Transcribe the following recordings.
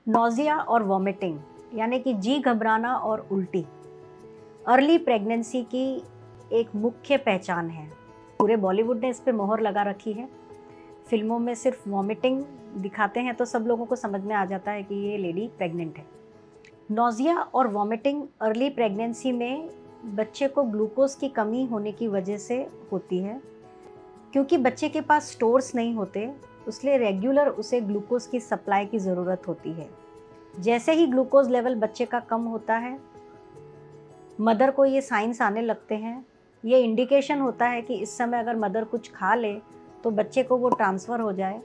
Nausea और vomiting यानी कि जी घबराना और उल्टी अर्ली प्रेगनेंसी की एक मुख्य पहचान है। पूरे बॉलीवुड ने इस पे मोहर लगा रखी है। फिल्मों में सिर्फ वॉमिटिंग दिखाते हैं तो सब लोगों को समझ में आ जाता है कि ये लेडी प्रेग्नेंट है। नौजिया और वॉमिटिंग अर्ली प्रेगनेंसी में बच्चे को ग्लूकोज की कमी होने की वजह से होती है। क्योंकि बच्चे के पास स्टोर्स नहीं होते, इसलिए रेगुलर उसे ग्लूकोज की सप्लाई की ज़रूरत होती है। जैसे ही ग्लूकोज लेवल बच्चे का कम होता है, मदर को ये साइंस आने लगते हैं। ये इंडिकेशन होता है कि इस समय अगर मदर कुछ खा ले तो बच्चे को वो ट्रांसफ़र हो जाए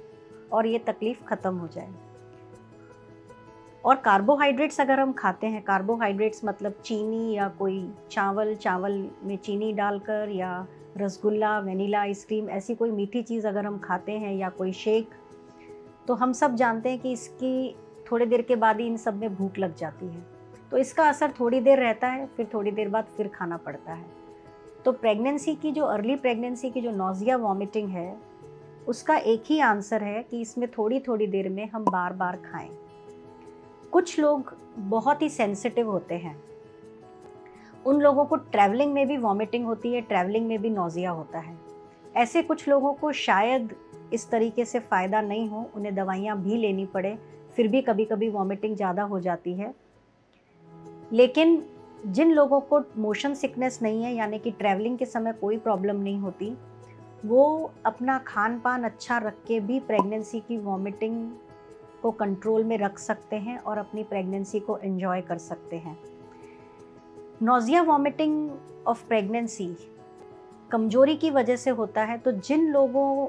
और ये तकलीफ़ ख़त्म हो जाए। और कार्बोहाइड्रेट्स अगर हम खाते हैं, कार्बोहाइड्रेट्स मतलब चीनी या कोई चावल में चीनी डालकर या रसगुल्ला, वेनिला आइसक्रीम, ऐसी कोई मीठी चीज़ अगर हम खाते हैं या कोई शेक, तो हम सब जानते हैं कि इसकी थोड़ी देर के बाद ही इन सब में भूख लग जाती है। तो इसका असर थोड़ी देर रहता है, फिर थोड़ी देर बाद फिर खाना पड़ता है। तो प्रेगनेंसी की जो अर्ली प्रेगनेंसी की जो नौजिया वॉमिटिंग है, उसका एक ही आंसर है कि इसमें थोड़ी थोड़ी देर में हम बार बार खाएं। कुछ लोग बहुत ही सेंसिटिव होते हैं, उन लोगों को ट्रैवलिंग में भी वॉमिटिंग होती है, ट्रैवलिंग में भी नौजिया होता है। ऐसे कुछ लोगों को शायद इस तरीके से फ़ायदा नहीं हो, उन्हें दवाइयाँ भी लेनी पड़े, फिर भी कभी कभी वॉमिटिंग ज़्यादा हो जाती है। लेकिन जिन लोगों को मोशन सिकनेस नहीं है, यानी कि ट्रैवलिंग के समय कोई प्रॉब्लम नहीं होती, वो अपना खान पान अच्छा रख के भी प्रेगनेंसी की वॉमिटिंग को कंट्रोल में रख सकते हैं और अपनी प्रेगनेंसी को एंजॉय कर सकते हैं। नौजिया वॉमिटिंग ऑफ प्रेगनेंसी कमजोरी की वजह से होता है। तो जिन लोगों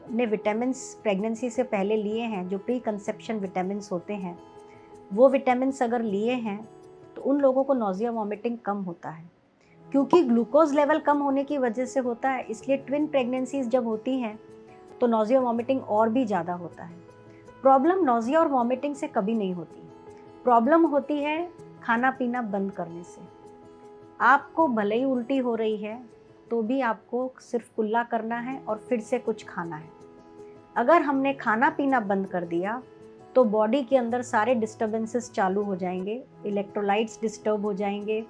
ने विटामिन्स प्रेगनेंसी से पहले लिए हैं, जो प्री कंसेप्शन विटामिन्स होते हैं, वो विटामिन्स अगर लिए हैं तो उन लोगों को नौजिया वॉमिटिंग कम होता है। क्योंकि ग्लूकोज लेवल कम होने की वजह से होता है, इसलिए ट्विन प्रेगनेंसीज जब होती हैं तो नौजिया वॉमिटिंग और भी ज़्यादा होता है। प्रॉब्लम नौजिया और वॉमिटिंग से कभी नहीं होती, प्रॉब्लम होती है खाना पीना बंद करने से। आपको भले ही उल्टी हो रही है तो भी आपको सिर्फ कुल्ला करना है और फिर से कुछ खाना है। अगर हमने खाना पीना बंद कर दिया तो बॉडी के अंदर सारे डिस्टर्बेंसेस चालू हो जाएंगे, इलेक्ट्रोलाइट्स डिस्टर्ब हो जाएंगे,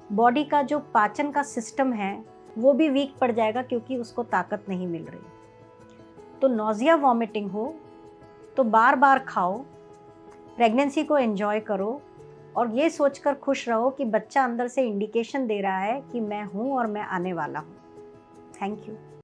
बॉडी का जो पाचन का सिस्टम है वो भी वीक पड़ जाएगा क्योंकि उसको ताकत नहीं मिल रही। तो नौजिया वॉमिटिंग हो तो बार बार खाओ, प्रेगनेंसी को एंजॉय करो और ये सोचकर खुश रहो कि बच्चा अंदर से इंडिकेशन दे रहा है कि मैं हूँ और मैं आने वाला हूँ। Thank you.